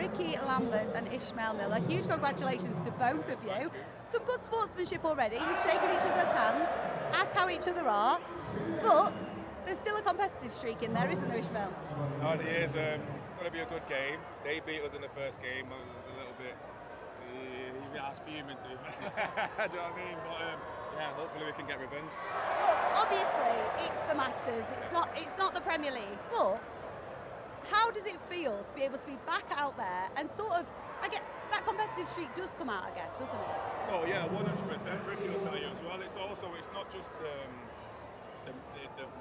Ricky Lambert and Ishmael Miller. Huge congratulations to both of you. Some good sportsmanship already. You've shaken each other's hands, asked how each other are, but there's still a competitive streak in there, isn't there, Ishmael? Oh, there is. It's going to be a good game. They beat us in the first game. I was a little bit, I was fuming to be fair. Do you know what I mean? But yeah, hopefully we can get revenge. Look, obviously it's the Masters. It's not the Premier League. But how does it feel to be able to be back out there and sort of, I get that competitive streak does come out, I guess, doesn't it? Oh yeah, 100%. Ricky will tell you as well. It's not just the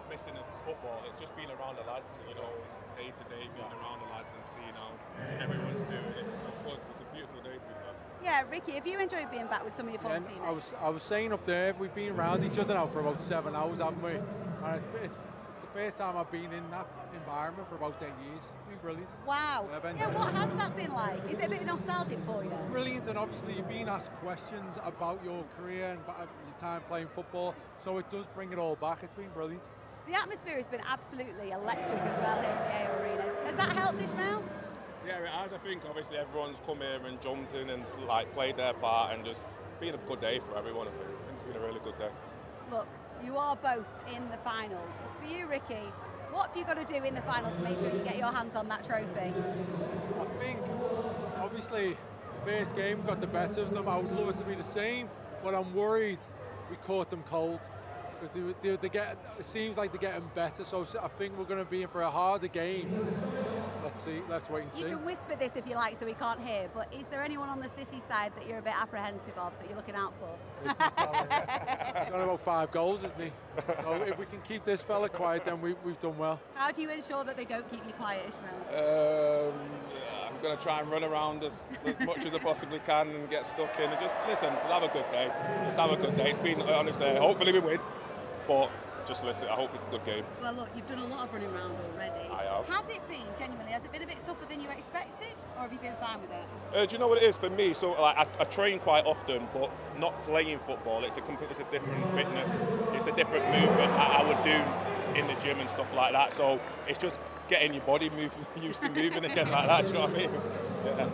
missing of football. It's just being around the lads, you know, day to day, being around the lads and seeing how everyone's doing it. It's good. It's a beautiful day to be fair. Yeah, Ricky, have you enjoyed being back with some of your former teammates? I was saying up there, we've been around each other now for about 7 hours, haven't we? And it's the first time I've been in that environment for about 8 years. It's been brilliant. Wow. Yeah, what has that been like? Is it a bit nostalgic for you? Brilliant, and obviously you've been asked questions about your career and about your time playing football, so it does bring it all back. It's been brilliant. The atmosphere has been absolutely electric as well here in the AO Arena. Has that helped, Ishmael? Yeah, it has. I think obviously everyone's come here and jumped in and like played their part and just been a good day for everyone. I think it's been a really good day. Look, you are both in the final. But for you, Ricky, what have you got to do in the final to make sure you get your hands on that trophy? I think obviously the first game got the better of them. I would love it to be the same, but I'm worried we caught them cold. Because it seems like they're getting better, so I think we're going to be in for a harder game. Let's see, let's wait and see. You can whisper this if you like so we can't hear, but is there anyone on the City side that you're a bit apprehensive of, that you're looking out for? He's got about 5 goals, isn't he? So if we can keep this fella quiet, then we've done well. How do you ensure that they don't keep you quiet, Ishmael? I'm going to try and run around as much as I possibly can and get stuck in and just listen, just have a good day. Just have a good day. It's been, honestly, hopefully we win. But just listen, I hope it's a good game. Well, look, you've done a lot of running around already. I have. Has it been, genuinely, has it been a bit tougher than you expected? Or have you been fine with it? Do you know what it is for me? So like, I train quite often, but not playing football. It's a different fitness. It's a different movement I would do in the gym and stuff like that. So it's just getting your body used to moving again like that, do you know what I mean? Yeah.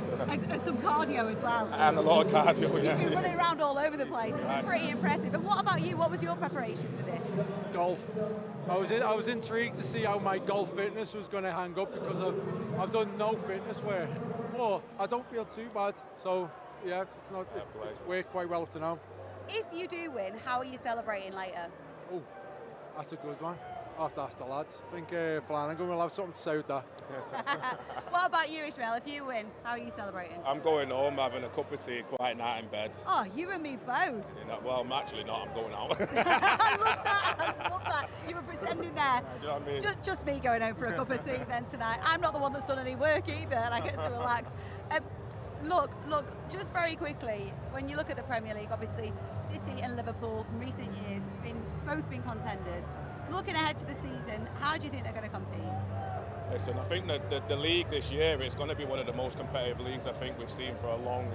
And some cardio as well. And a lot of cardio, yeah. You've been running around all over the place. It's pretty impressive. And what about you? What was your preparation for this? Golf. I was intrigued to see how my golf fitness was going to hang up because I've done no fitness work. But I don't feel too bad. So yeah, it's worked quite well up to now. If you do win, how are you celebrating later? Oh, that's a good one. I'll have to ask the lads. I think Flanagan will have something to say with that. What about you, Ishmael? If you win, how are you celebrating? I'm going home, having a cup of tea, quiet night in bed. Oh, you and me both. You know, well, I'm actually not. I'm going out. I love that. I love that. You were pretending there. Do you know what I mean? Just me going home for a cup of tea then tonight. I'm not the one that's done any work either, and I get to relax. Look, just very quickly, when you look at the Premier League, obviously City and Liverpool in recent years have both been contenders. Looking ahead to the season, how do you think they're going to compete? Listen, I think that the league this year is going to be one of the most competitive leagues I think we've seen for a long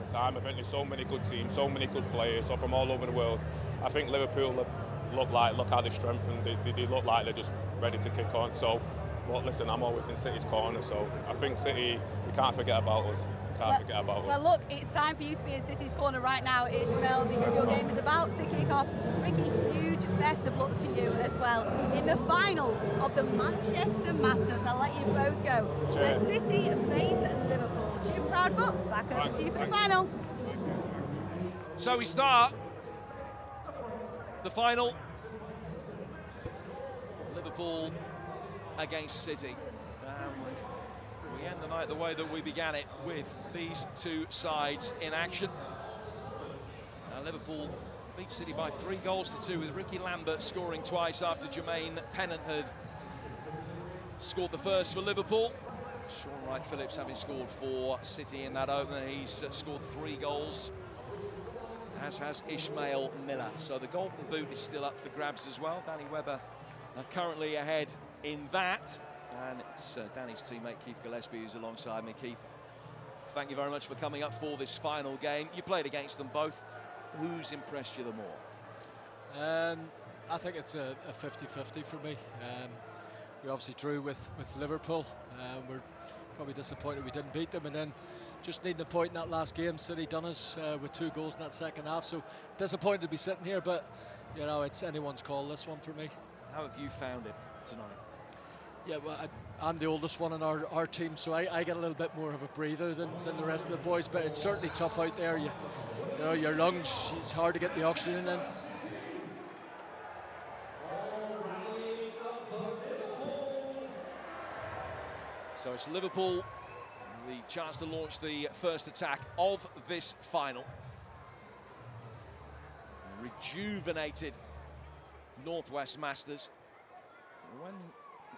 time. I think there's so many good teams, so many good players, so from all over the world. I think Liverpool look how they're strengthened. They look like they're just ready to kick on. So, well, listen, I'm always in City's corner, so I think City, we can't forget about us. Well, look, it's time for you to be in City's corner right now, Ishmael, because your game is about to kick off. Ricky, huge best of luck to you as well in the final of the Manchester Masters. I'll let you both go. As City face Liverpool. Jim Proudfoot, back over to you for the final. So we start the final. Liverpool against City. We end the night the way that we began it, with these two sides in action. Now Liverpool beat City by 3-2, with Ricky Lambert scoring twice after Jermaine Pennant had scored the first for Liverpool. Sean Wright-Phillips having scored for City in that opener. He's scored 3 goals, as has Ishmael Miller. So the Golden Boot is still up for grabs as well. Danny Webber currently ahead in that. And it's Danny's teammate Keith Gillespie who's alongside me. Keith, thank you very much for coming up for this final game. You played against them both. Who's impressed you the more? I think it's a 50-50 for me. We obviously drew with Liverpool. We're probably disappointed we didn't beat them, and then just needing a point in that last game, City done us with 2 goals in that second half. So disappointed to be sitting here, but you know, it's anyone's call, this one for me. How have you found it tonight? Yeah, well, I'm the oldest one on our team, so I get a little bit more of a breather than the rest of the boys, but it's certainly tough out there. You know, your lungs, it's hard to get the oxygen in. So it's Liverpool, the chance to launch the first attack of this final. Rejuvenated Northwest Masters. When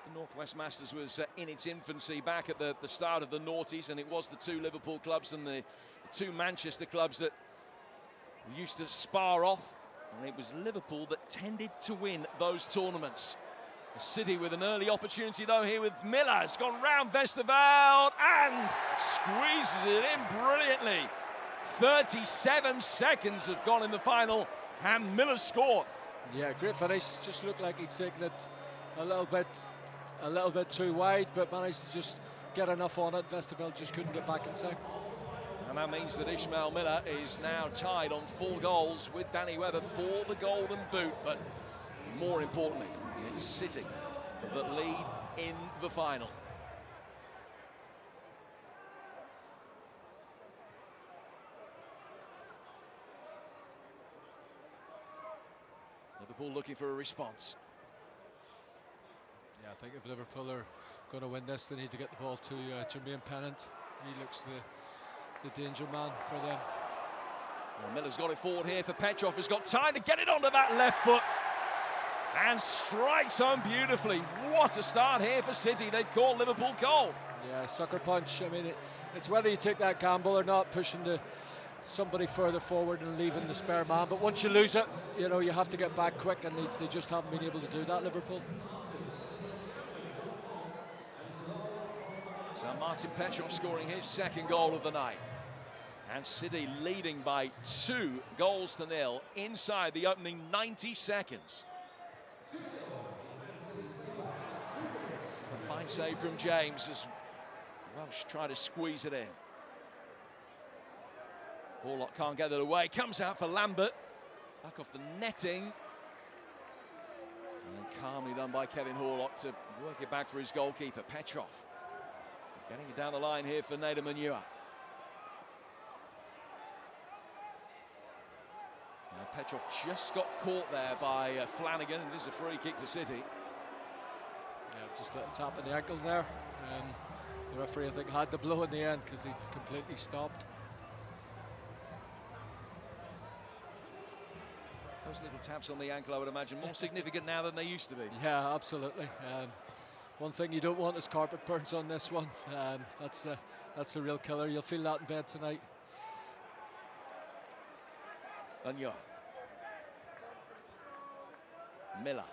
the Northwest Masters was in its infancy back at the start of the noughties, and it was the 2 Liverpool clubs and the 2 Manchester clubs that used to spar off, and it was Liverpool that tended to win those tournaments. City with an early opportunity though here with Miller. It's gone round Westerveld and squeezes it in brilliantly. 37 seconds have gone in the final and Miller scored. Yeah, great finish. Just looked like he'd taken it a little bit too wide, but managed to just get enough on it. Westerveld just couldn't get back inside. And that means that Ismail Miller is now tied on 4 goals with Danny Webber for the Golden Boot. But more importantly, it's City that lead in the final. Liverpool looking for a response. Yeah, I think if Liverpool are going to win this, they need to get the ball to Jermaine Pennant. He looks the danger man for them. Well, Miller's got it forward here for Petrov. Has got time to get it onto that left foot. And strikes home beautifully. What a start here for City. They've called Liverpool cold. Yeah, sucker punch. I mean, it's whether you take that gamble or not, pushing somebody further forward and leaving the spare man. But once you lose it, you know, you have to get back quick, and they just haven't been able to do that, Liverpool. So Martin Petrov scoring his 2nd goal of the night. And City leading by 2 goals to 0 inside the opening 90 seconds. A fine save from James as Welsh try to squeeze it in. Horlock can't get it away, comes out for Lambert. Back off the netting. And calmly done by Kevin Horlock to work it back for his goalkeeper, Petrov. Getting it down the line here for Nader Manua. Petrov just got caught there by Flanagan, and this is a free kick to City. Yeah, just a tap in the ankle there. The referee, I think, had to blow in the end because he's completely stopped. Those little taps on the ankle, I would imagine, more significant now than they used to be. Yeah, absolutely. One thing you don't want is carpet burns on this one. That's a real killer. You'll feel that in bed tonight. Danyo. Miller.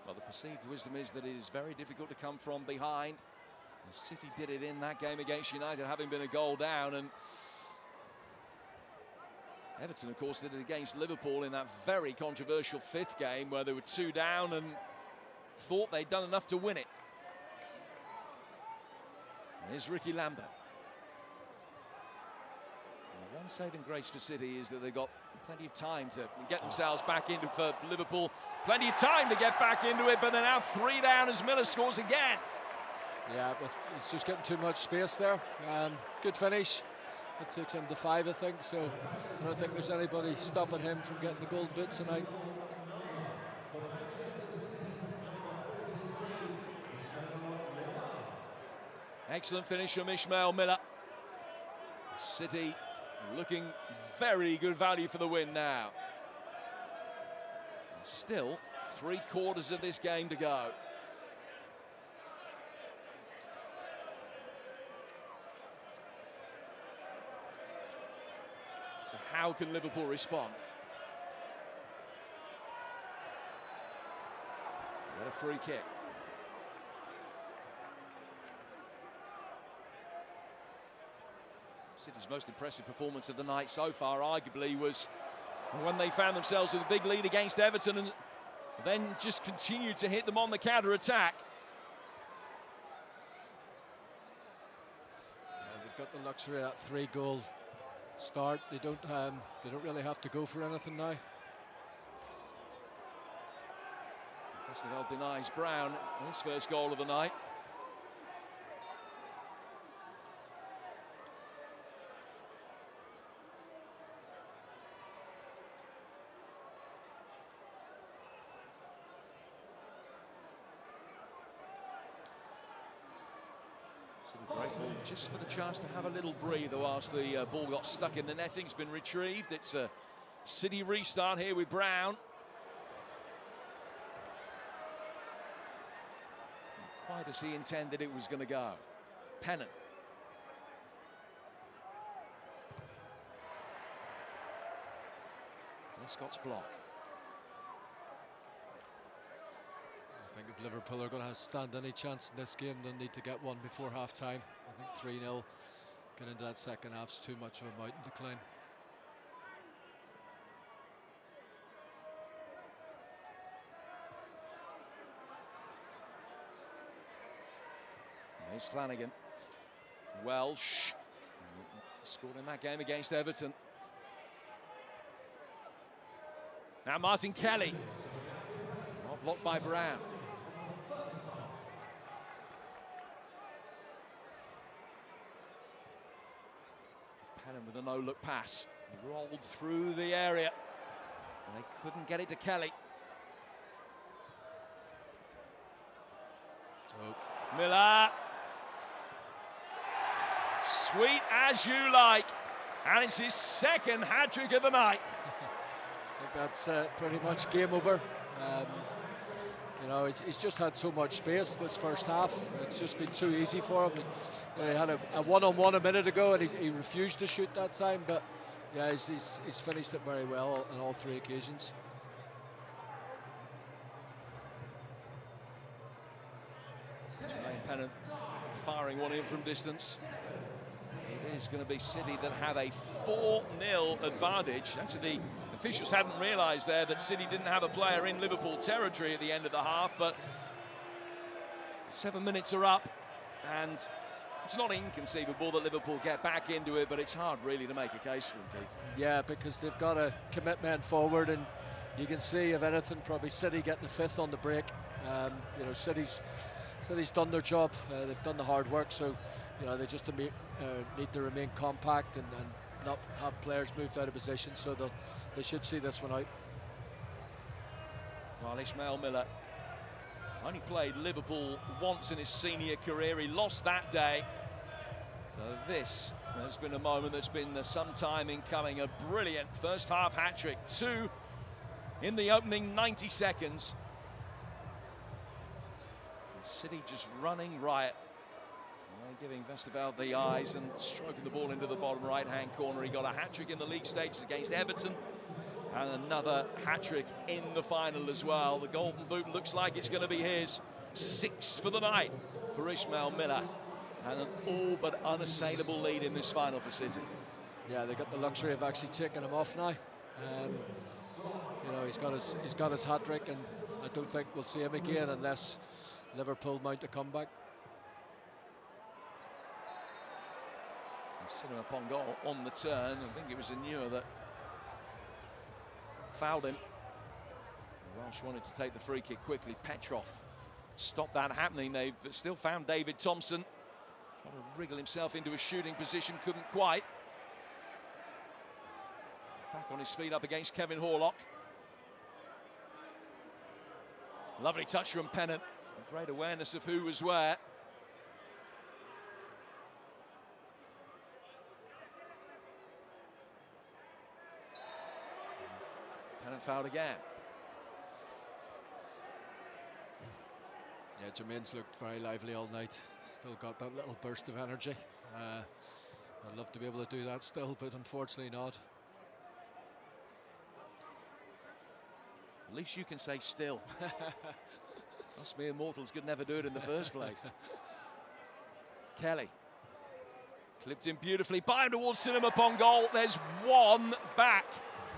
Well, the perceived wisdom is that it is very difficult to come from behind. The City did it in that game against United, having been a goal down, and Everton, of course, did it against Liverpool in that very controversial 5th game where they were 2 down and thought they'd done enough to win it. And here's Ricky Lambert. And one saving grace for City is that they've got plenty of time to get themselves back into, for Liverpool, plenty of time to get back into it, but they're now 3 down as Miller scores again. Yeah, but it's just getting too much space there. Good finish. It takes him to 5, I think, so I don't think there's anybody stopping him from getting the gold boot tonight. Excellent finish from Ismail Miller. City looking very good value for the win now. Still 3/4 of this game to go. So how can Liverpool respond? What a free kick. City's most impressive performance of the night so far, arguably, was when they found themselves with a big lead against Everton and then just continued to hit them on the counter-attack. They've got the luxury of that 3-goal start. They don't really have to go for anything now. Festival denies Brown his first goal of the night. Grateful just for the chance to have a little breather whilst the ball got stuck in the netting. It's been retrieved. It's a City restart here with Brown. Not quite as he intended it was going to go. Pennant. Lescott's block. I think if Liverpool are going to stand any chance in this game, they'll need to get one before half-time. I think 3-0 getting into that second half's too much of a mountain to climb. Here's Flanagan. Welsh scored in that game against Everton. Now Martin Kelly. Not blocked by Brown. Pennant with a no-look pass. He rolled through the area. And they couldn't get it to Kelly. Oh. Miller. Sweet as you like. And it's his second hat-trick of the night. I think that's pretty much game over. You know, he's just had so much space this first half. It's just been too easy for him. He had a one-on-one a minute ago, and he refused to shoot that time. But yeah, he's finished it very well on all 3 occasions. Jermaine Pennant firing one in from distance. It is going to be City that have a 4-0 advantage. Actually, the officials hadn't realised there that City didn't have a player in Liverpool territory at the end of the half, but 7 minutes are up, and it's not inconceivable that Liverpool get back into it, but it's hard really to make a case for them, Keith. Yeah, because they've got a commitment forward, and you can see, if anything, probably City getting the 5th on the break. You know, City's done their job. They've done the hard work, so you know they just need to remain compact and not have players moved out of position. So they should see this one out. Well, Ishmael Miller only played Liverpool once in his senior career. He lost that day. So this has been a moment that's been some time in coming. A brilliant first half hat-trick. 2 in the opening 90 seconds. City just running riot. Giving Westerveld the eyes and stroking the ball into the bottom right-hand corner. He got a hat-trick in the league stages against Everton, and another hat-trick in the final as well. The Golden Boot looks like it's going to be his 6th for the night for Ishmael Miller, and an all but unassailable lead in this final for City. Yeah, they got the luxury of actually taking him off now. You know, he's got his hat-trick, and I don't think we'll see him again unless Liverpool mount a comeback. Cinema Pongal on the turn. I think it was Anua that fouled him. Welsh wanted to take the free kick quickly. Petrov stopped that happening. They've still found David Thompson. Trying to wriggle himself into a shooting position, couldn't quite. Back on his feet up against Kevin Horlock. Lovely touch from Pennant. Great awareness of who was where. Pennant fouled again. Yeah, Jermaine's looked very lively all night. Still got that little burst of energy. I'd love to be able to do that still, but unfortunately not. At least you can say still. Us mere mortals could never do it in the first place. Kelly. Clipped in beautifully by him towards Cinema Pongal. There's one back.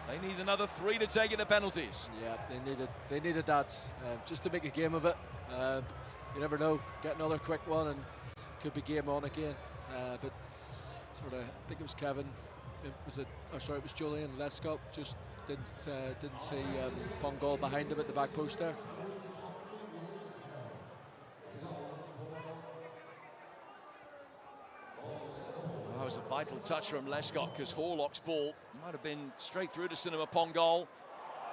They need another 3 to take it to penalties. Yeah, they needed that just to make a game of it. You never know, get another quick one and could be game on again. But sort of, I think it was Kevin. It was Julian Lescott. Just didn't see Pongal behind him at the back post there. That was a vital touch from Lescott, because Horlock's ball might have been straight through to Cinema Pongal.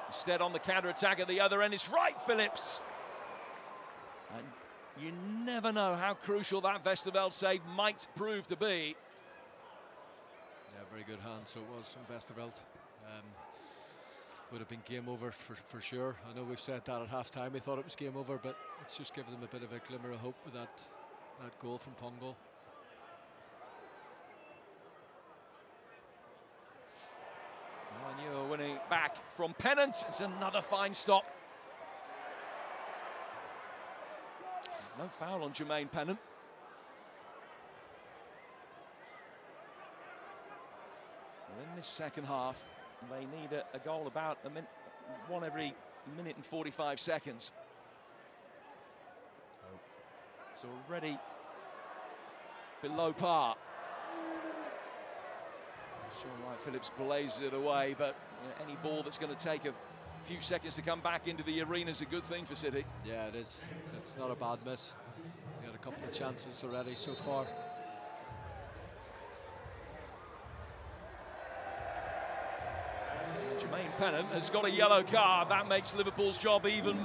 Instead, on the counter-attack at the other end, it's Wright Phillips. And you never know how crucial that Westerveld save might prove to be. Yeah, very good hand, so it was from Westerveld. Would have been game over for sure. I know we've said that at half-time, we thought it was game over, but it's just given them a bit of a glimmer of hope with that goal from Pongal. And you're winning back from Pennant. It's another fine stop. No foul on Jermaine Pennant. Well, in this second half, they need a goal about one every minute and 45 seconds. It's already below par. Sean Wright Phillips blazes it away, but any ball that's going to take a few seconds to come back into the arena is a good thing for City. Yeah, it is. It's not a bad miss. He had a couple of chances already so far. Jermaine Pennant has got a yellow card. That makes Liverpool's job even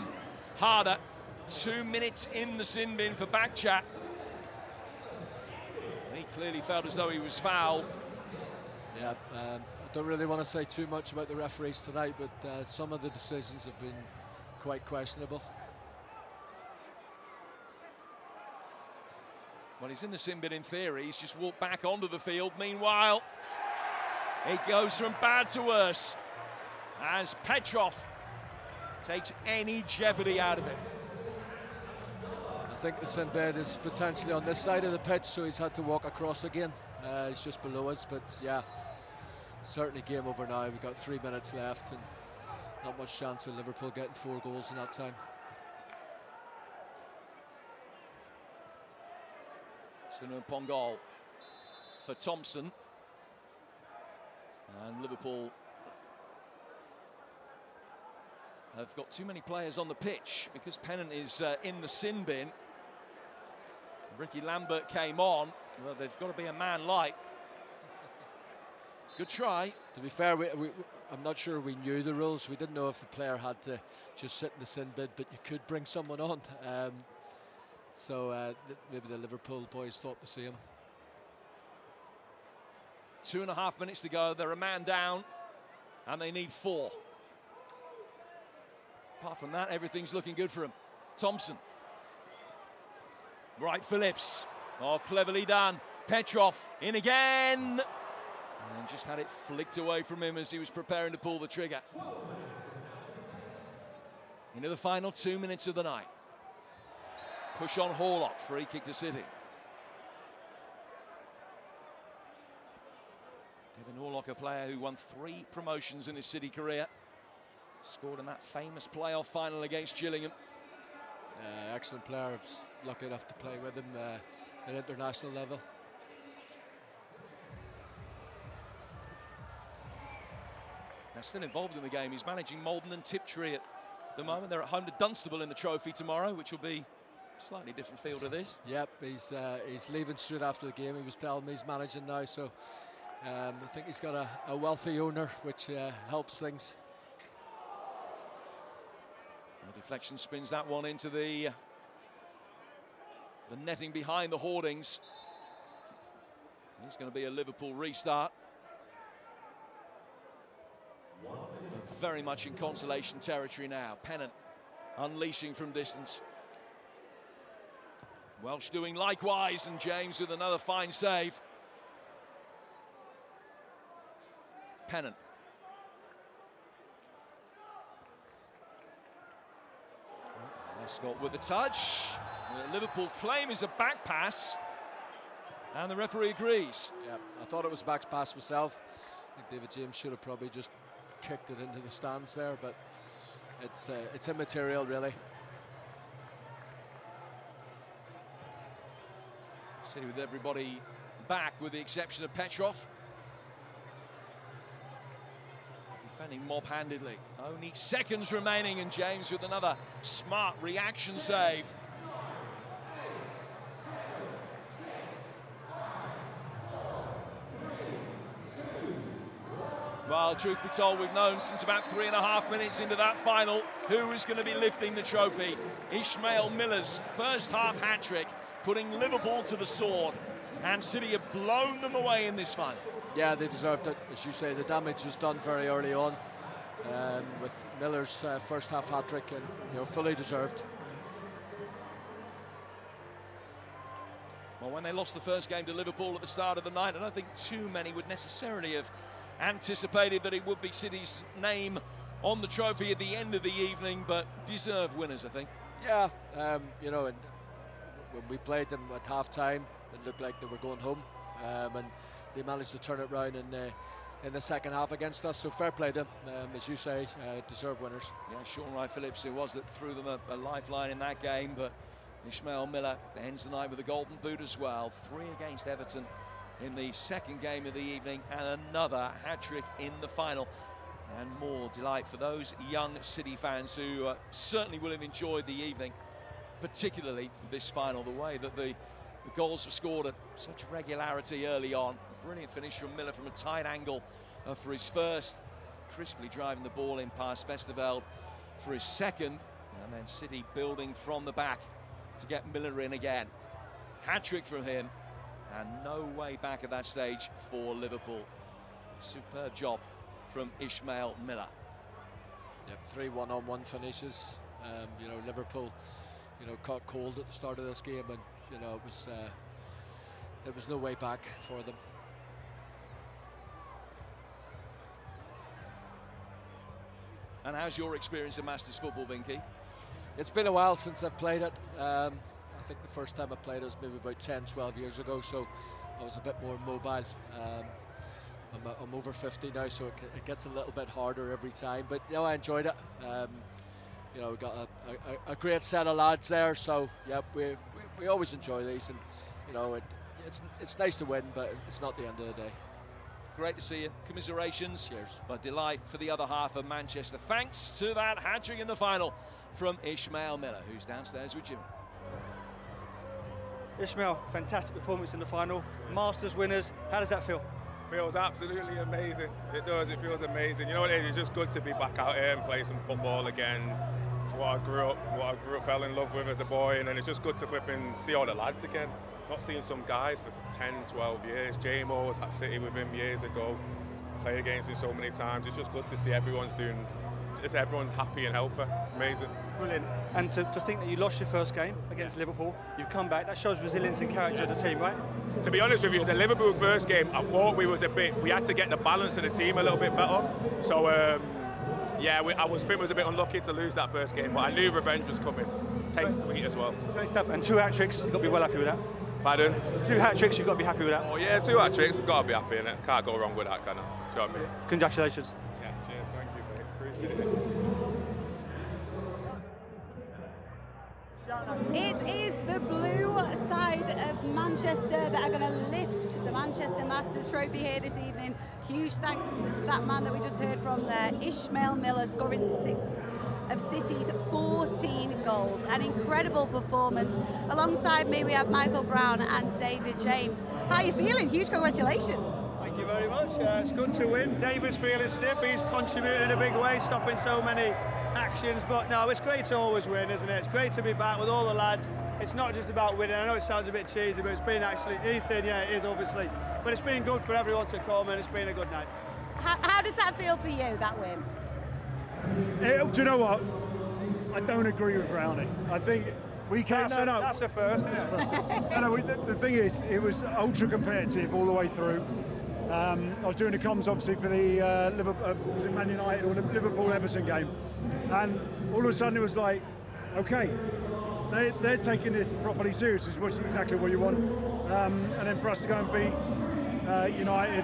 harder. 2 minutes in the sin bin for Backchat. He clearly felt as though he was fouled. Yeah, I don't really want to say too much about the referees tonight, but some of the decisions have been quite questionable. Well, he's in the sin bin in theory. He's just walked back onto the field. Meanwhile, it goes from bad to worse as Petrov takes any jeopardy out of it. I think the sin bin is potentially on this side of the pitch, so he's had to walk across again. He's just below us, but yeah, certainly game over now. We've got 3 minutes left and not much chance of Liverpool getting 4 goals in that time. Cinema Pongal for Thompson. And Liverpool have got too many players on the pitch because Pennant is in the sin bin. Ricky Lambert came on. Well, they've got to be a man light. Good try. To be fair, I'm not sure we knew the rules. We didn't know if the player had to just sit in the sin bin, but you could bring someone on. So maybe the Liverpool boys thought the same. 2.5 minutes to go. They're a man down, and they need 4. Apart from that, everything's looking good for him. Thompson. Wright Phillips. Oh, cleverly done. Petrov in again. And just had it flicked away from him as he was preparing to pull the trigger. Into the final 2 minutes of the night. Push on Horlock, free kick to City. Kevin Horlock, a player who won 3 promotions in his City career. Scored in that famous playoff final against Gillingham. Excellent player. I was lucky enough to play with him at international level. They're still involved in the game. He's managing Malden and Tiptree at the moment. They're at home to Dunstable in the trophy tomorrow, which will be a slightly different feel to this. Yep, he's leaving straight after the game. He was telling me he's managing now, so I think he's got a wealthy owner, which helps things. The deflection spins that one into the netting behind the hoardings. It's going to be a Liverpool restart. They're very much in consolation territory now. Pennant unleashing from distance. Welsh doing likewise, and James with another fine save. Pennant. Lescott with the touch. The Liverpool claim is a back pass, and the referee agrees. Yeah, I thought it was back pass myself. I think David James should have probably just kicked it into the stands there, but it's immaterial, really. City with everybody back, with the exception of Petrov. Defending mob-handedly. Only seconds remaining, and James with another smart reaction save. Well, truth be told, we've known since about 3.5 minutes into that final who is going to be lifting the trophy. Ishmael Miller's first half hat-trick, putting Liverpool to the sword, and City have blown them away in this final. Yeah, they deserved it. As you say, the damage was done very early on with Miller's first half hat-trick, and fully deserved. Well, when they lost the first game to Liverpool at the start of the night, I don't think too many would necessarily have anticipated that it would be City's name on the trophy at the end of the evening, but deserved winners, I think. Yeah, and when we played them at half-time, it looked like they were going home, and they managed to turn it around in the second half against us, so fair play to them. As you say, deserved winners. Yeah, Sean Wright-Phillips, it was that threw them a lifeline in that game, but Ishmael Miller ends the night with a golden boot as well. 3 against Everton in the second game of the evening, and another hat-trick in the final. And more delight for those young City fans who certainly will have enjoyed the evening, particularly this final, the way that the goals were scored at such regularity early on. Brilliant finish from Miller from a tight angle for his first, crisply driving the ball in past Vesterveld for his second, and then City building from the back to get Miller in again. Hat-trick from him, and no way back at that stage for Liverpool. Superb job from Ishmael Miller. Yep, 3 one-on-one finishes. Liverpool, caught cold at the start of this game, and it was no way back for them. And how's your experience of Masters football been, Keith? It's been a while since I've played it. I think the first time I played it was maybe about 10, 12 years ago, so I was a bit more mobile. I'm over 50 now, so it gets a little bit harder every time, but I enjoyed it. We got a great set of lads there, so yeah, we always enjoy these, and it's nice to win, but it's not the end of the day. Great to see you. Commiserations. Cheers. But delight for the other half of Manchester, thanks to that hat-trick in the final from Ishmael Miller, who's downstairs with Jimmy. Ishmael, fantastic performance in the final. Masters winners, how does that feel? Feels absolutely amazing. It does, it feels amazing. You know what it is? It's just good to be back out here and play some football again. It's what I grew up, fell in love with as a boy, and then it's just good to flip and see all the lads again. Not seeing some guys for 10, 12 years. J-Mo was at City with him years ago. Played against him so many times. It's just good to see everyone's happy and healthy. It's amazing. Brilliant. And to think that you lost your first game against Liverpool, you've come back, that shows resilience and character of the team, right? To be honest with you, the Liverpool first game, I thought we had to get the balance of the team a little bit better. So, yeah, I think we was a bit unlucky to lose that first game, but I knew revenge was coming. Tastes sweet as well. Great stuff. And 2 hat-tricks, you've got to be well happy with that. Pardon? 2 hat-tricks, you've got to be happy with that. Oh yeah, 2 hat-tricks, I've got to be happy in it. Can't go wrong with that, can I? Do you know what I mean? Congratulations. Yeah, cheers, thank you, mate. Appreciate it. It is the blue side of Manchester that are going to lift the Manchester Masters trophy here this evening. Huge thanks to that man that we just heard from there, Ishmael Miller, scoring 6 of City's 14 goals. An incredible performance. Alongside me we have Michael Brown and David James. How are you feeling? Huge congratulations. Thank you very much. It's good to win. David's feeling stiff. He's contributed in a big way, stopping so many actions. But no, it's great to always win, isn't it? It's great to be back with all the lads. It's not just about winning. I know it sounds a bit cheesy, but it's been actually, he's saying, yeah, it is obviously. But it's been good for everyone to come, and it's been a good night. How does that feel for you, that win? Do you know what? I don't agree with Brownie. I think we can't. That's a first. The thing is, it was ultra competitive all the way through. I was doing the comms obviously for the was it Man United or the Liverpool Everton game, and all of a sudden it was like, okay, they're taking this properly serious, which is exactly what you want. And then for us to go and beat United,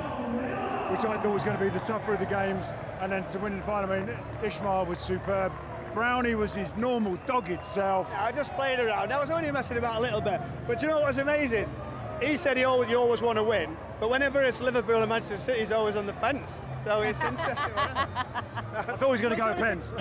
which I thought was going to be the tougher of the games, and then to win the final. I mean, Ishmael was superb. Brownie was his normal dogged self. Yeah, I just played around. I was only messing about a little bit. But you know what was amazing? He said you always want to win, but whenever it's Liverpool and Manchester City, he's always on the fence. So it's interesting. I thought he was going to go Pens.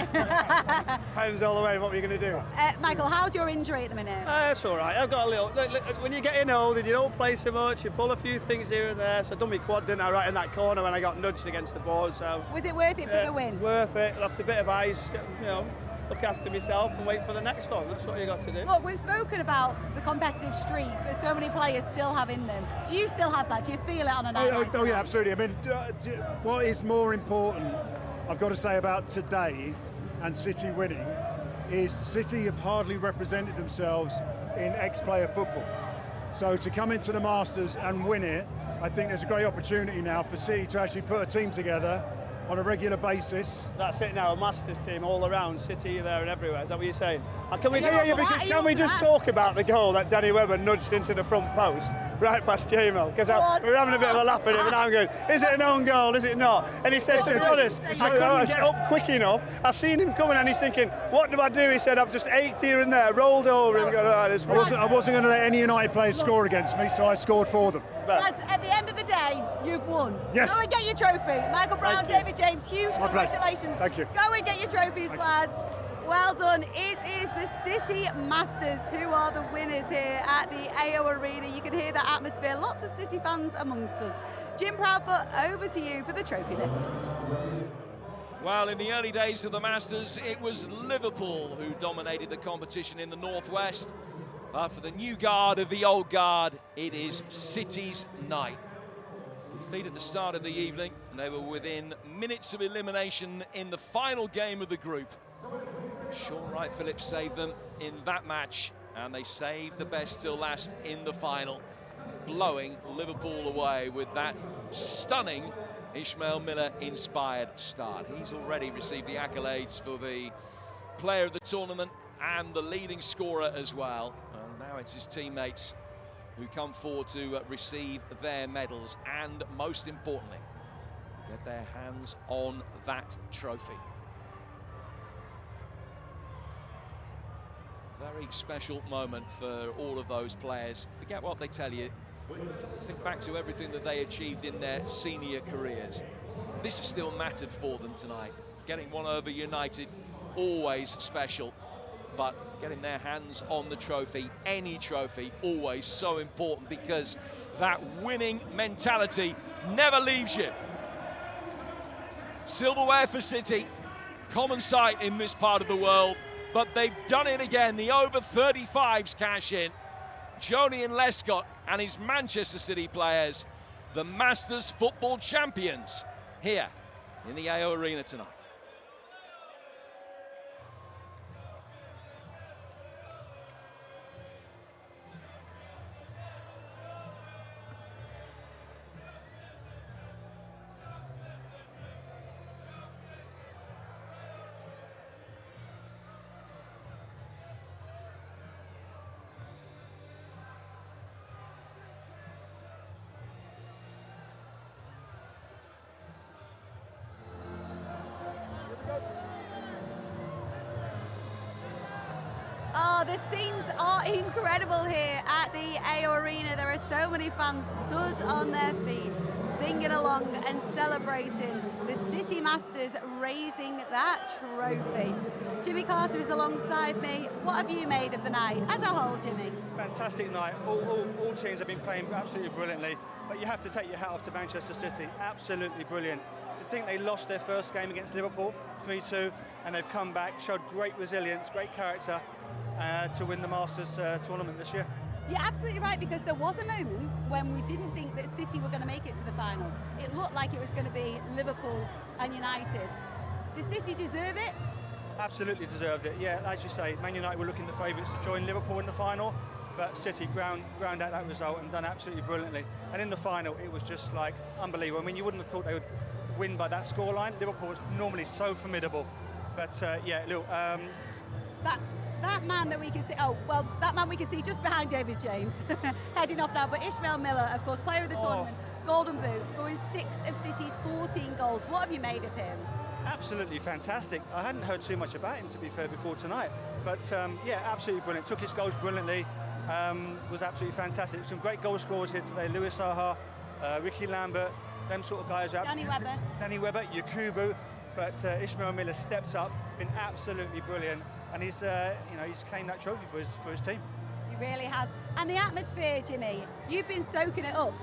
Pens all the way. What were you going to do? Michael, how's your injury at the minute? It's all right. I've got a little. Look, when you get in old and you don't play so much, you pull a few things here and there. So I done my quad, didn't I, right in that corner when I got nudged against the board. So was it worth it for the win? Worth it. After a bit of ice, you know. Look after myself and wait for the next one. That's what you got to do. Look, we've spoken about the competitive streak that so many players still have in them. Do you still have that? Do you feel it on a night? Oh yeah, absolutely. I mean, what is more important, I've got to say about today and City winning, is City have hardly represented themselves in ex-player football. So to come into the Masters and win it, I think there's a great opportunity now for City to actually put a team together on a regular basis. That's it now, a Masters team all around, City there and everywhere. Is that what you're saying? Can we, can we just talk about the goal that Danny Webber nudged into the front post, right past J-Mo? Because we're having a bit of a laugh at him and I'm going, is it an own goal, is it not? And he said, to be honest, I couldn't get up quick enough. I seen him coming and he's thinking, what do I do? He said, I've just ached here and there, rolled over and gone, I wasn't going to let any United players score against me, so I scored for them. Lads, at the end of the day, you've won. Yes. Go and get your trophy. Michael Brown, David James, huge congratulations. Thank you. Go and get your trophies, lads. Well done. It is the City Masters who are the winners here at the AO Arena. You can hear the atmosphere. Lots of City fans amongst us. Jim Proudfoot, over to you for the trophy lift. Well, in the early days of the Masters, it was Liverpool who dominated the competition in the Northwest. But for the new guard of the old guard, it is City's night. Defeat at the start of the evening, and they were within minutes of elimination in the final game of the group. Sean Wright-Phillips saved them in that match, and they saved the best till last in the final, blowing Liverpool away with that stunning Ishmael Miller-inspired start. He's already received the accolades for the player of the tournament and the leading scorer as well. And now it's his teammates who come forward to receive their medals and, most importantly, get their hands on that trophy. Very special moment for all of those players. Forget what they tell you. Think back to everything that they achieved in their senior careers. This has still mattered for them tonight. Getting one over United, always special. But getting their hands on the trophy, any trophy, always so important, because that winning mentality never leaves you. Silverware for City, common sight in this part of the world, but they've done it again. The over 35s cash in. Joni and Lescott and his Manchester City players, the Masters football champions, here in the AO Arena tonight. Oh, the scenes are incredible here at the AO Arena. There are so many fans stood on their feet, singing along and celebrating the City Masters raising that trophy. Jimmy Carter is alongside me. What have you made of the night as a whole, Jimmy? Fantastic night. All teams have been playing absolutely brilliantly, but you have to take your hat off to Manchester City. Absolutely brilliant. To think they lost their first game against Liverpool, 3-2, and they've come back, showed great resilience, great character to win the Masters tournament this year. You're absolutely right, because there was a moment when we didn't think that City were going to make it to the final. It looked like it was going to be Liverpool and United. Does City deserve it? Absolutely deserved it, yeah. As you say, Man United were looking the favourites to join Liverpool in the final, but City ground out that result and done absolutely brilliantly. And in the final, it was just like unbelievable. I mean, you wouldn't have thought they would win by that scoreline. Liverpool was normally so formidable, but yeah, look. That man that we can see, that man we can see just behind David James, heading off now, but Ishmael Miller, of course, player of the tournament, Golden Boot, scoring 6 of City's 14 goals. What have you made of him? Absolutely fantastic. I hadn't heard too much about him, to be fair, before tonight. But yeah, absolutely brilliant. Took his goals brilliantly. Was absolutely fantastic. Some great goal scorers here today. Lewis Saha, Ricky Lambert, them sort of guys. Danny Webber. Danny Webber, Yakubu. But Ishmael Miller stepped up, been absolutely brilliant. And he's, you know, he's claimed that trophy for his team. He really has. And the atmosphere, Jimmy, you've been soaking it up.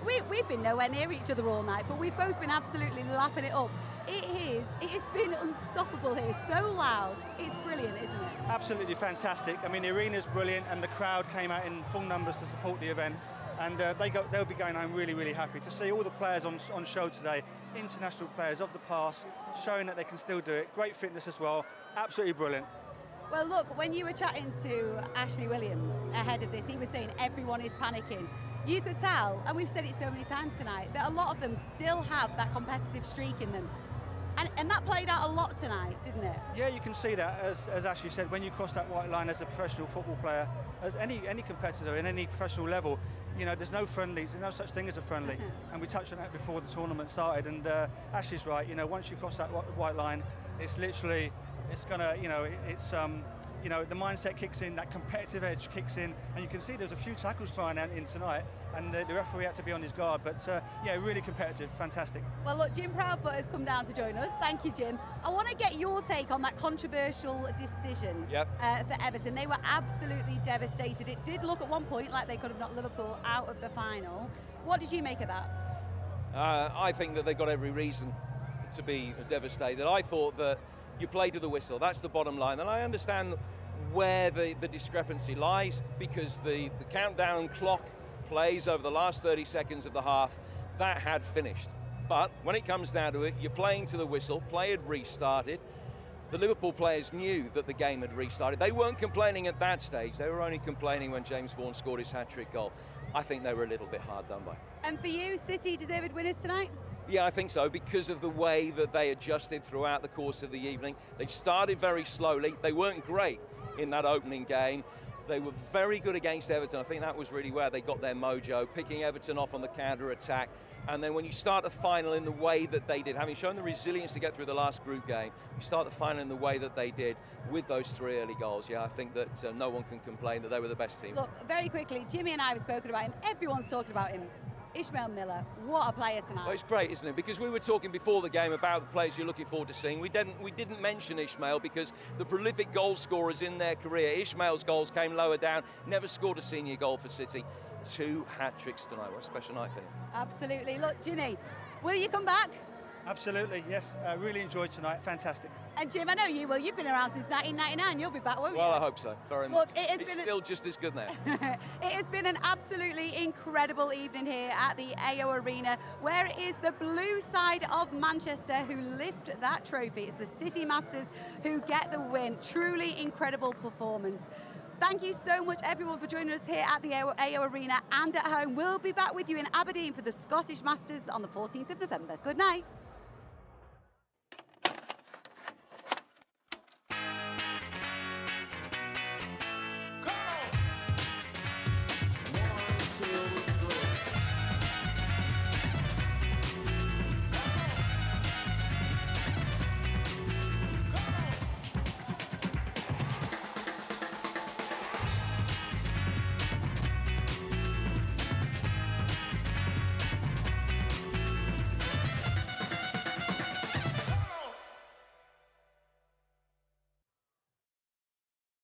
We've been nowhere near each other all night, but we've both been absolutely lapping it up. It has been unstoppable here, so loud. It's brilliant, isn't it? Absolutely fantastic. I mean, the arena's brilliant, and the crowd came out in full numbers to support the event. And they'll be going home really, really happy to see all the players on show today, international players of the past, showing that they can still do it. Great fitness as well, absolutely brilliant. Well, look, when you were chatting to Ashley Williams ahead of this, he was saying everyone is panicking. You could tell, and we've said it so many times tonight, that a lot of them still have that competitive streak in them. And that played out a lot tonight, didn't it? Yeah, you can see that, as Ashley said, when you cross that white line as a professional football player, as any competitor in any professional level, you know, there's no friendlies, there's no such thing as a friendly. And we touched on that before the tournament started, and Ashley's right, you know, once you cross that white line, it's literally, it's gonna, you know, it's, you know, the mindset kicks in, that competitive edge kicks in, and you can see there's a few tackles flying out in tonight, and the referee had to be on his guard, but yeah, really competitive, fantastic. Well, look, Jim Proudfoot has come down to join us. Thank you, Jim. I want to get your take on that controversial decision for Everton. They were absolutely devastated. It did look at one point like they could have knocked Liverpool out of the final. What did you make of that? I think that they got every reason to be devastated. I thought that you play to the whistle, that's the bottom line, and I understand where the discrepancy lies, because the countdown clock plays over the last 30 seconds of the half. That had finished. But when it comes down to it, you're playing to the whistle, play had restarted. The Liverpool players knew that the game had restarted. They weren't complaining at that stage, they were only complaining when James Vaughan scored his hat-trick goal. I think they were a little bit hard done by. And for you, City deserved winners tonight? Yeah, I think so, because of the way that they adjusted throughout the course of the evening. They started very slowly. They weren't great in that opening game. They were very good against Everton. I think that was really where they got their mojo, picking Everton off on the counter-attack. And then when you start the final in the way that they did, having shown the resilience to get through the last group game, you start the final in the way that they did with those 3 early goals. Yeah, I think that no one can complain that they were the best team. Look, very quickly, Jimmy and I have spoken about him. Everyone's talking about him. Ishmael Miller, what a player tonight. Well, it's great, isn't it? Because we were talking before the game about the players you're looking forward to seeing. We didn't mention Ishmael because the prolific goal scorers in their career, Ishmael's goals came lower down, never scored a senior goal for City. 2 hat-tricks tonight. What a special night for him. Absolutely. Look, Jimmy, will you come back? Absolutely, yes. Really enjoyed tonight, fantastic. And Jim, I know you will. You've been around since 1999. You'll be back, won't you? Well, I hope so, very much. Look, it's still just as good now. It has been an absolutely incredible evening here at the AO Arena, where it is the blue side of Manchester who lift that trophy. It's the City Masters who get the win. Truly incredible performance. Thank you so much, everyone, for joining us here at the AO Arena and at home. We'll be back with you in Aberdeen for the Scottish Masters on the 14th of November. Good night.